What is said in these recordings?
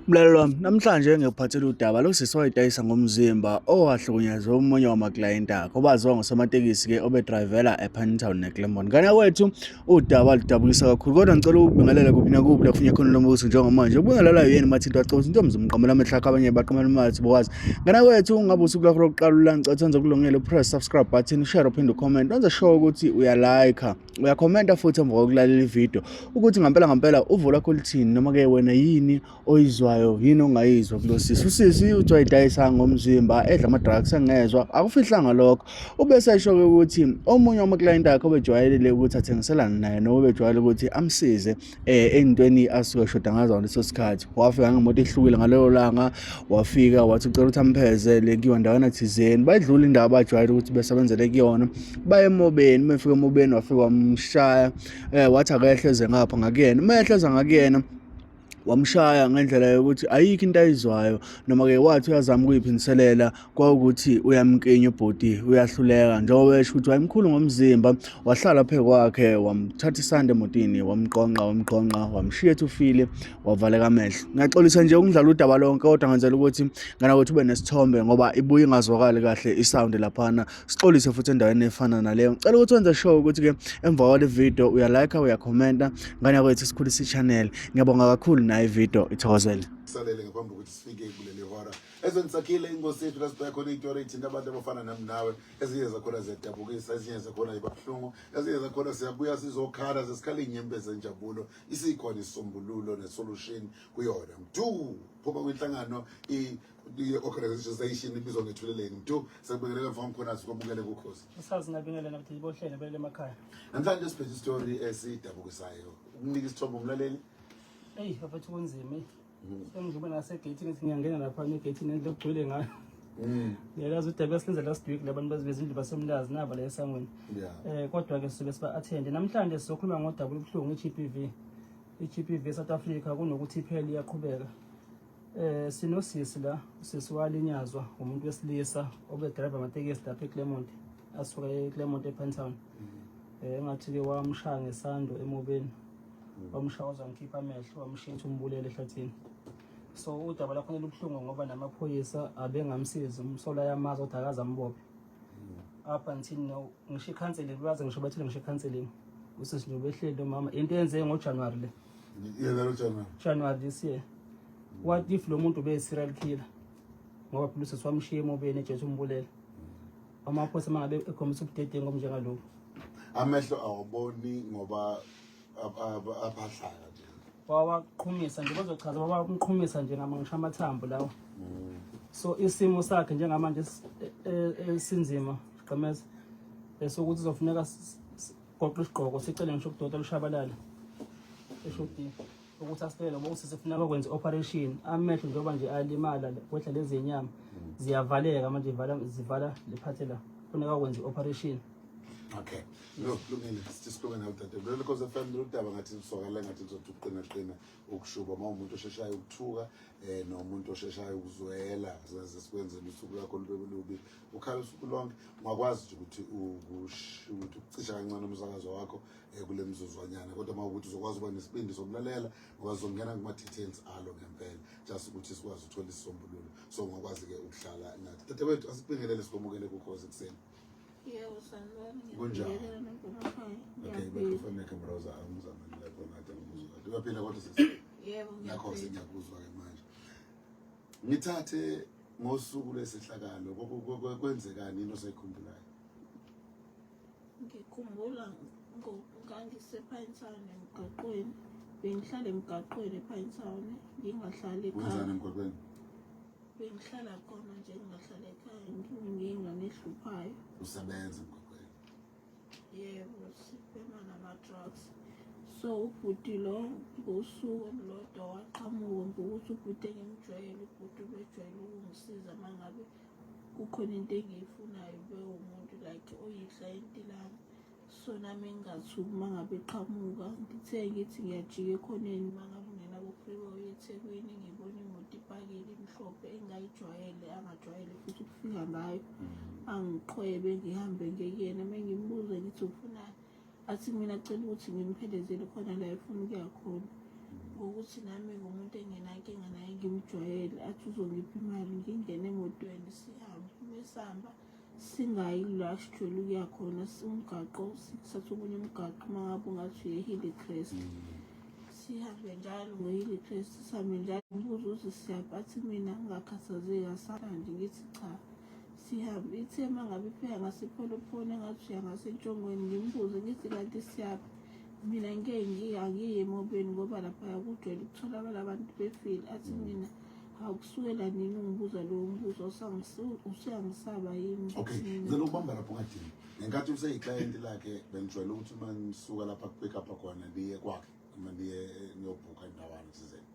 Mlalelo wami, namhlanje ngikuphathela udaba losisi owayidayisa ngomzimba owahlukunyezwe omunye wamaklayenti akhe obaziwa ngosomatekisi-ke obedrayivela ePinetown neClermont. Ngane wethu udaba ludabukisa kakhulu kodwa ngicela ukubingelela kuphi nakuphi la kufunye khona lo mbuzo njengamanje. Ubingelelwa yini Mathintwa Xhosa intombi zimqamela amehlo akho abanye baqamela imathi bokwazi. Ngane wethu ngabe usuku lakho lokuqala ulangicela senze kulungile press subscribe button, share uphinde ucomment. Wenze sure ukuthi uyalike, uyakhomenta futhi emva kokulalela ivideo ukuthi ngempela uvo lakho lithini noma-ke wena yini oyizwayo yini ongayizwa kulo sisi. Usisi uthi wayidayisa ngomzimba edla ama-drugs angezwa akufihlanga lokho. Ubese esho-ke ukuthi omunye wamaklayenti akhe obejwayelile ukuthi athengiselane naye noma ubejwayele ukuthi amsize ey'ntweni asuke eshoda ngazo ngaleso sikhathi. Wafika ngemoto ehlukile ngaleyo langa, wafika wathi ucela ukuthi amphezele kuyiwa ndawana thizeni. Bayidlula indawo abajwayele ukuthi besebenzele kuyona, baye emobeni. Mefika emobeni wafika wamshaya, wathi akehleze ngapha ngakuyena. Mehleza ngakuyena wamshaya ngendlela yokuthi ayikho into ayizwayo, noma-ke wathi uyazama ukuyiphindiselela kwawukuthi uyamkinya ubhuti, uyahluleka njengoba esho ukuthi wayemkhulu ngomzimba. Wahlala phezu kwakhe, wamthatha isanda emotini, wamqonqa, wamshiya ethufile, wavaleka amehlo. Ngiyaxolisa nje ukudlala udaba lonke kodwa ngenzela ukuthi ngana wethu ube nesithombe ngoba ibuye ingazwakali kahle isound laphana. Sixolise futhi endaweni efana naleyo. Ngicela ukuthi wenze sure ukuthi-ke emva kwale video uyalike, uyakhomenta. Ngane wethu sikhulisa i-channel. Ngiyabonga kakhulu nayo ivideo ithokozele. Salele ngaphambi kokuthi sifike kuleli hora ezonisakhile ingosi yethu lasibheka khona itori ethinta abantu abafana nami nawe. Ezinye zakhona ziyadabukisa, ezinye zakhona ibabuhlungu, ezinye zakhona siyabuya sizokhala zesikhale inyembezi enjabulo. Isikhona isombululo nesolution kuyona. Mdu phuma kwenhlangano i-organization ibizwa ngethuleleni. Mdu sekubingelela mfana khona sikwabukele kukhosi. Usazi ngabingelela nakuthi ibohlele bele emakhaya. Namhlanje siphethe istory esidabukisayo. Ukunika isithombe umlaleli. Hey, bafethu kunzima. Sengizoba nasegate ngithi ngiyangena lapha negate nendle ogcwele ngayo. Ngiyalazi ukuthi abesenza last week labantu bazibezindlu basemlazi naba la esangweni. Kodwa ke sibe siba attend. Namhlanje sizokhuluma ngodaba lobuhlungu i-GBV. I-GBV South Africa kunokuthi ipheli iyaqhubeka. Sinosisi la, usisi walinyazwa umuntu wesilisa obedriver amatekisi lapha eClermont. Asuka eClermont ePinetown. Engathi ke wamshaya ngesando emobeni. Wamshawaza ngikhipha amehlo wamshintsha umbulele ehlathini. So udaba lakho lobuhlungu ngoba namaphoyisa abengamsiza umsola yamazi ukuthi akazambophe. Up until now ngisho counseling baze ngisho bathile ngisho counseling. Usisi nje behlelo mama into yenze ngoJanuary le. January this year. What if lo muntu be serial killer? Ngoba phela usisi wamshiya emobeni ejethe umbulele. Amaphoyisa mangabe ekhombisa ubudede ngomnjengalokho. Amehlo awuboni ngoba abahlala nje wawaqhumisa nje bazochaza wawaqhumisa nje ngisho amathambo lawo. So isimo sakhe njengamanje esinzima qhameza esokuthi uzofuneka goqa isigqoko sicele ngisho kudokotela ushabalala eshoti ukuthi asicele ngoba usise funeka ukwenza operation amehlo njengoba nje alimala kwehla lezi nyama ziyavaleka manje zivala lephathe la funeka ukwenza operation. Okay. Look just looking out at the because the family udaba ngathi usokala ngathi uzothi uqina ukushuba umuntu osheshayo ukuthuka nomuntu osheshayo ukuzwela zaze sikwenze usuku lakho lubelubi ukhala usuku lonke ungakwazi ukuthi ukucisha kancane umsakazo wakho kule mzuzwanyana kodwa mawukuthi uzokwazi ukuba nesibindi somlalela ukwazi ukungena kuma details alo ngempela just ukuthi sikwazi ukuthola isisombululo so ungakwazi ke ukuhlala nathi dadewethu asibingelele sikomukele kukhosi ekseni. Yebo sanibona ngiyabingelela nempumaphayi. Okay, bekufanele camera uzamani lapho ngathi ngizwa. Uyaphila kodwa sisi? Yebo Nakho sengiyakuzwa ke manje. Ngithathe ngosuku lesihlakalo kwenzekani into osayikhumbulayo? Ngikhumbula ngangisephinetown emgaqweni. Bengihlala emgaqweni ePinetown, ngingahlali ekhaya. Wenzani emgaqweni? Bengihlala khona nje ngingahlala ekhaya nginginga nehluphayo. Usebenza emgaqweni? Yebo sibhema nama-drugs. So ubhuti lo ngosuku olulodwa waqhamuka ngokuthi ubhuti engimjwayele ubhuti ubejwayele ukungisiza uma ngabe kukhona into engiyifunayo bewumuntu like oyiklayenti lami. So nami ngingathuki uma ngabe eqhamuka ngithe ngithi ngiyajika ekhoneni uma ngabe ungena ku-freeway eThekwini ngibona imoto ipakile imhlophe engayijwayele angajwayele futhi ukufika ngayo angiqhwebe ngihambe ngekuyena uma ngimbuza ngithi ufunani athi mina acela ukuthi ngimphelezele khona la efuna ukuya khona ngokuthi nami ngumuntu engenankinga naye ngimjwayele athi uzongipha imali ngingene emotweni sihambe mesihamba singayi la sijwayele ukuya khona umgaqo sikuthatha okunye umgaqo uma ngabe ungathi uye-Hillcrest sihambe njalo ngo-Hillcrest sihambe njalo ngibuza ukuthi siyaphi athi mina ngingakhathazeki asalandi ngithi cha sihambe ithe uma ngabe ifika ngasepholophone engathi uya ngasentshongweni ngimbuze ngithi kanti siyaphi mina angiye emobeni ngoba laphaya kujwayele ukutholakala abantu befile athi mina awukusukela nini ungibuza lowo mbuzo usuyangisaba yini Okay, ngicela ukubamba lapho ngadini. Ngenkathi useyiclient lakhe benijwayele ukuthi uma nisuka lapha ku-pick up khona niye kwakhe noma niyobhuka indawana thizeni.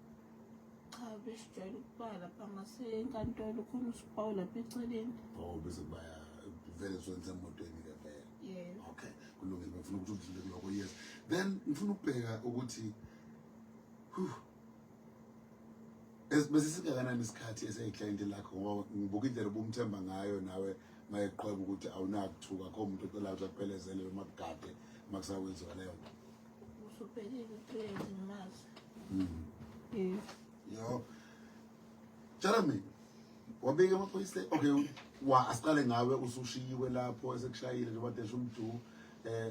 cha besijwayele ukuba lapha ngasenkantolo khona usipawu lapha eceleni Oh, bese kubaya vele sonke emotweni-ke vele. yebo Okay, kulungile. Ngifuna ukuthi udlule kuloko, yes. Then ngifuna ukubheka ukuthi bese singakanani isikhathi eseyiclient lakho ngoba ngibuka indlela obumthemba ngayo nawe mayeqhweba ukuthi awunakuthuka akho umuntu ocela ukuthi akuphelezele noma akugade makusawenziwa leyo nto. usuphelile u-3 years ngimazi Yo, Jeremy, wabika amaphoyisa. Okay, asiqale ngawe usushiyiwe lapho esekushayile njengoba desha umdu.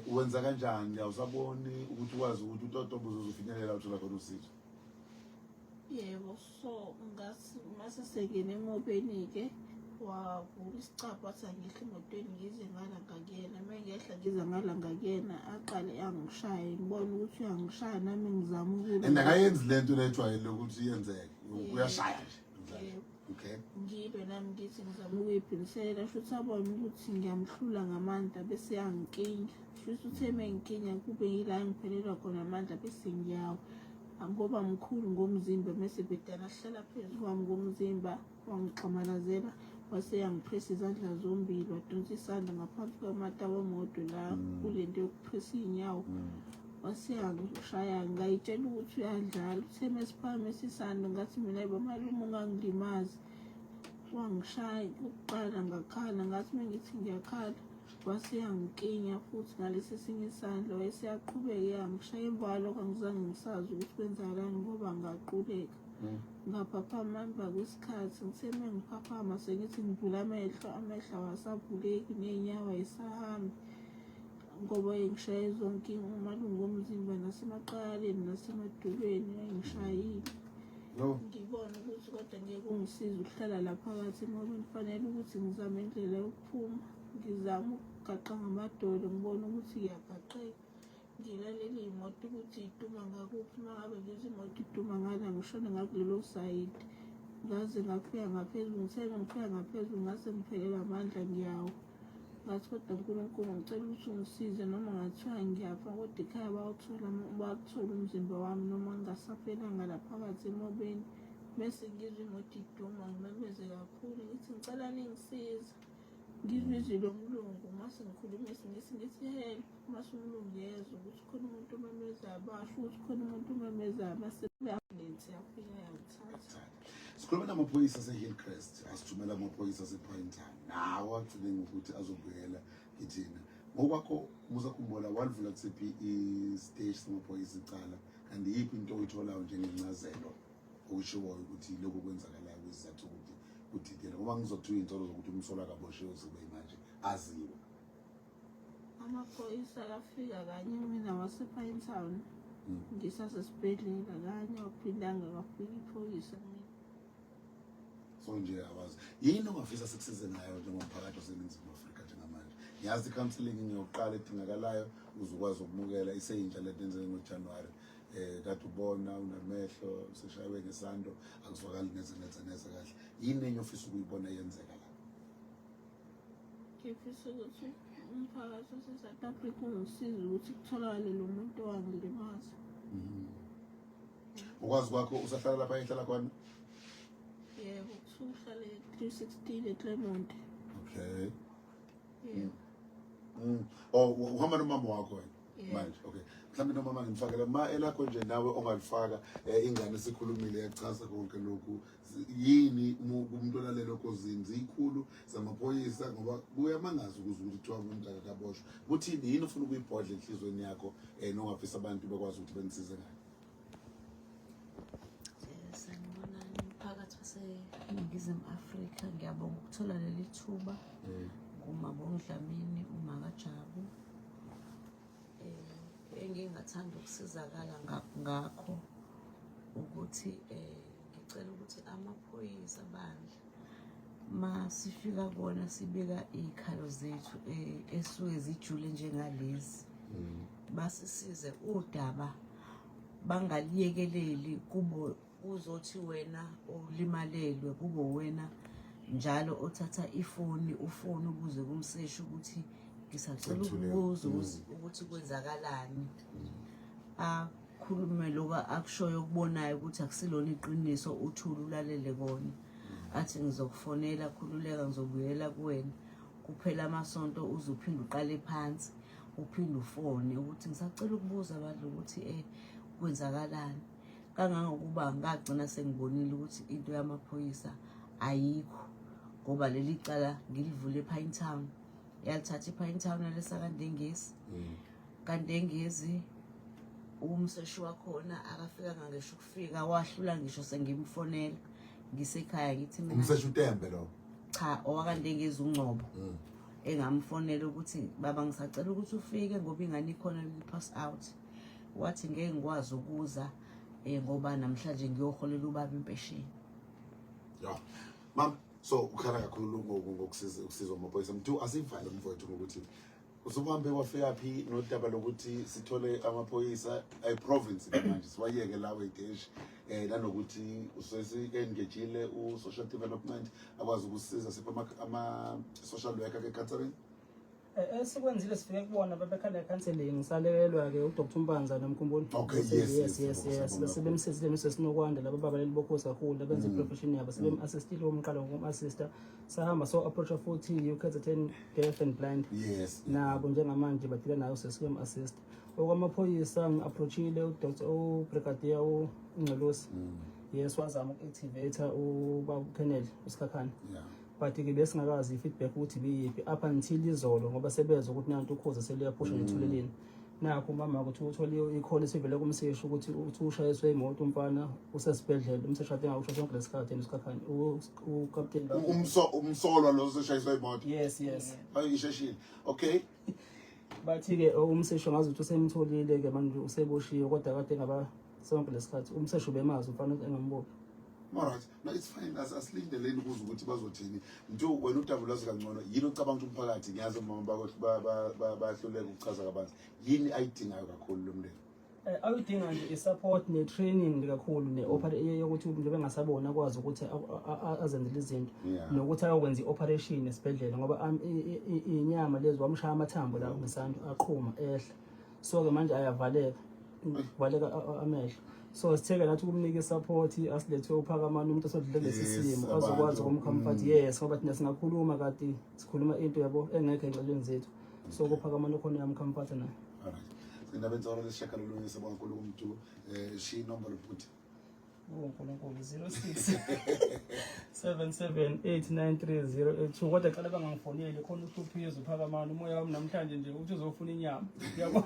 Uwenza kanjani? Awusaboni ukuthi ukwazi ukuthi uTotobo uzofinyelela uthola khona usizo. yebo so ngathi mase sengene emobeni-ke wavula isicabha wathi angihle emotweni ngize ngala ngakuyena uma ngehla ngize ngala ngakuyena aqale angishaya ngibona ukuthi uyangishaya nami ngizama And akayenzi lento lejwayele ukuthi iyenzeke. Uyashaya nje. Yebo. Okay. ngibe nami ngithi ngizama ukuyibhilisela shuthi abone ukuthi ngiyamhlula ngamandla bese yangikinya shuthi uthe mengikinya kube yila ngiphelelwa khona amandla bese ngiyawa ngoba mkhulu ngomzimba mase bhedana ahlala phezu kwami ngomzimba wangixamalazela wase yangipressa izandla zombili wadonsa isandla ngaphansi kwamata wemoto la kulento yokupressa iy'nyawo wase yangishaya ngayitshela ukuthi uyadlala uthe mesiphakame isisando ngathi mina bamalume ungangilimazi wangishaya ukuqala ngakhala ngathi uma ngithi ngiyakhala wase yangikinya futhi ngalesi esinye isandla wayeseyaqhubeka yangishaya emva kwalokho angizange ngisazi ukuthi kwenzakalani ngoba ngaquleka ngaphaphama emva kwesikhathi ngithe uma ngiphaphama sengithi ngivula amehlo awasavuleki ney'nyawo ayisahambi ngoba ngishaya zonke amalungu omzimba nasemaqaleni nasemadolweni ayingishayile ngibona ukuthi kodwa ngeke ungisize ukuhlala la phakathi ngoba kufanele ukuthi ngizame indlela yokuphuma ngizame ukugaqa ngamadolo ngibona ukuthi ngiyagaqeka ngilalele iy'moto ukuthi iduma ngakuphi uma ngabe ngizwa imoto iduma ngala ngishone ngakulelo sayidi ngaze ngafika ngaphezulu ngithe ngifika ngaphezulu ngase ngiphelelwa amandla ngiyawa ngathi kodwa uNkulunkulu ngicela ukuthi ungisize noma ngathiwa ngiyafa kodwa ekhaya bawuthola umzimba wami noma ngingasaphelanga la phakathi emobeni bese ngizwa imoto iduma ngimemeze kakhulu ngithi ngicela ningisize ngizwe izwi lomlungu mase ngikhuluma isingisi ngithi help mase umlungu yezwa ukuthi khona umuntu omemezayo basho ukuthi khona umuntu omemezayo mase i-ambulensi yafika yangithatha. Sikhuluma namaphoyisa ase-Hillcrest, asithumela amaphoyisa ase-Pinetown. Nawo agcine ngokuthi azobhekela kithina. Ngokwakho musakhumbula walivula kusiphi i-stage samaphoyisa icala kanti yiphi into oyitholayo njengencazelo okushiwoyo ukuthi lokhu kwenzakalayo kwisizathu ukuthi kudidela ngoba ngizothiwa iy'nsolo zokuthi umsolwa kaboshiwe sibe manje aziwe. Amaphoyisa afika kanye mina wase-Pinetown ngisasesibhedlela kanye waphindanga kwafika iphoyisa mina. So nje awazi yini ongafisa sikusize ngayo njengomphakathi waseNingizimu Afrika njengamanje. Ngiyazi i-counselling ngiyoqala edingakalayo uzokwazi ukumukela iseyintsha lento enzeke ngoJanuwari. Kade ubona unamehlo seshaywe ngesando akuzwakali neze kahle. Yini enye ofisa ukuyibona yenzeka la? Ngifisa ukuthi umphakathi wase-South Africa ungisize ukuthi kutholakale lo muntu owangilimaza. Ukwazi kwakho usahlala lapha ehlala khona? Yebo uhlale 316 eClermont. Okay. Yebo. Oh, uhamba nomama wakho wena Yebo. manje? Okay. Mhlawumbe nomama ngimfakela ma elakho nje nawe ongalifaka ingane esikhulumile yachaza konke lokhu yini umuntu olalelo kozini zikhulu zamaphoyisa ngoba kuyamangaza ukuze ukuthi kuthiwa umuntu akaboshwa kuthini yini ufuna ukuyibhodla enhlizweni yakho nongafisa abantu bekwazi ukuthi benisize ngayo. Sanibonani eNingizimu Afrika. Ngiyabonga ukuthola leli thuba. Ngumabonga Dlamini, uMakajabu. Engingathanda ukusizakala ngakho ukuthi ngicela ukuthi amaphoyisa bandla masifika kona sibeka izikhalo zethu esuke zijule njengalezi basisize udaba bangaliyekeleli kuzothi wena olimalelwe kube wena njalo othatha ufone ukuze kumseshi ukuthi ngisacela ukubuza ukuthi kwenzakalani. Akhulume lokho akushoyo okubonayo ukuthi akusilona iqiniso uthula ulalele kona. Athi ngizokufonela khululeka ngizobuyela kuwena. Kuphela amasonto uzophinde uqale phansi uphinde ufone ukuthi ngisacela ukubuza abantu ukuthi kwenzakalani. Kangangokuba ngagcina sengibonile ukuthi into yamaphoyisa ayikho ngoba leli cala ngilivule ePinetown. Yalithatha ePinetown alesa kaNdengezi. kaNdengezi umseshi wakhona akafikanga ngisho ukufika wahlula ngisho sengimfonela ngisekhaya ngithi mina umseshi uTembe lo cha owakaNdengezi uNcobo engamfonela ukuthi baba ngisacela ukuthi ufike ngoba ingane ikhona pass out. Wathi ngeke ngikwazi ukuza ngoba namhlanje ngiyoholela ubaba impesheni. Ya mam, so ukhala kakhulu ngokusiza amaphoyisa. Mntu asivale mfowethu ngokuthi usuhambe wafika phi nodaba lokuthi sithole amaphoyisa province manje siwayeke lawo eGeshi nanokuthi usesi-engagile u-social development akwazi ukusiza sipha ama-social worker ke-Catherine. Esikwenzile sifike kubona babekhala counseling ngisalekelwa ke uDr Mpanza nomkhumbulo. Okay, yes. Sebemsizile noSesinokwanda laba baba leli bokhosi kakhulu abenza profession yabo sebem-assistile umqala ngokum-assista sahamba so approach 40 UKZN deaf and blind. Yes. Nabo njengamanje badila nayo sesikwem-assist. Okwamaphoyisa ngi-approachile uDr uBrigadier uNgcelosi. Yes wazama uku-activate ubaba Kenneth uSikhakhane. Yeah. But ke besingakazi feedback ukuthi biyiphi up until izolo ngoba sebeza ukuthi nanto ukhoza seliyapusha nethuleleni. Nakho mama ukuthi uthole i-call esivele kumseshi ukuthi ushayiswe imoto umfana usesibhedlela umseshi ade ngakusho sonke lesikhathi eNisikhakhane uCaptain umsolwa lo seshayiswe imoto. Yes. Isheshile. Okay. Bathi ke umseshi ngazi ukuthi usemtholile ke manje useboshiwe kodwa kade ngaba sonke lesikhathi umseshi ubemazi umfana engambophi. Alright, no it's fine asilindeleni ukuze ukuthi bazothini. Mntu wena udabulazi kangcono yini ocabanga ukuthi umphakathi ngiyazi umama bahluleka ukuchaza kabanzi yini ayidingayo kakhulu lo mndeni? Awudinga nje i-support ne-training kakhulu ne-operation yokuthi umuntu bengasabona akwazi ukuthi azenzele izinto nokuthi ayokwenza i-operation esibhedlela ngoba inyama lezi wamshaya amathambo la ngesandla aqhuma ehla so ke manje ayavaleka amehlo. So sitheke nathi ukumnika i-support asilethe uphakamana umuntu osodlule kulesi simo azokwazi ukumcomfort. Yes ngoba thina singakhuluma kade sikhuluma into yabo engekho enxelweni zethu so kuphakamana khona yamcomfort naye. Alright. Indaba enzora lesishaka lolunye sabankulu kumuntu shi inombolo futhi. uNkulunkulu 06 77893082 kodwa qala bangangifoneli khona uhluphizo uphakamana umoya wami namhlanje nje uthi uzofuna inyama yabo.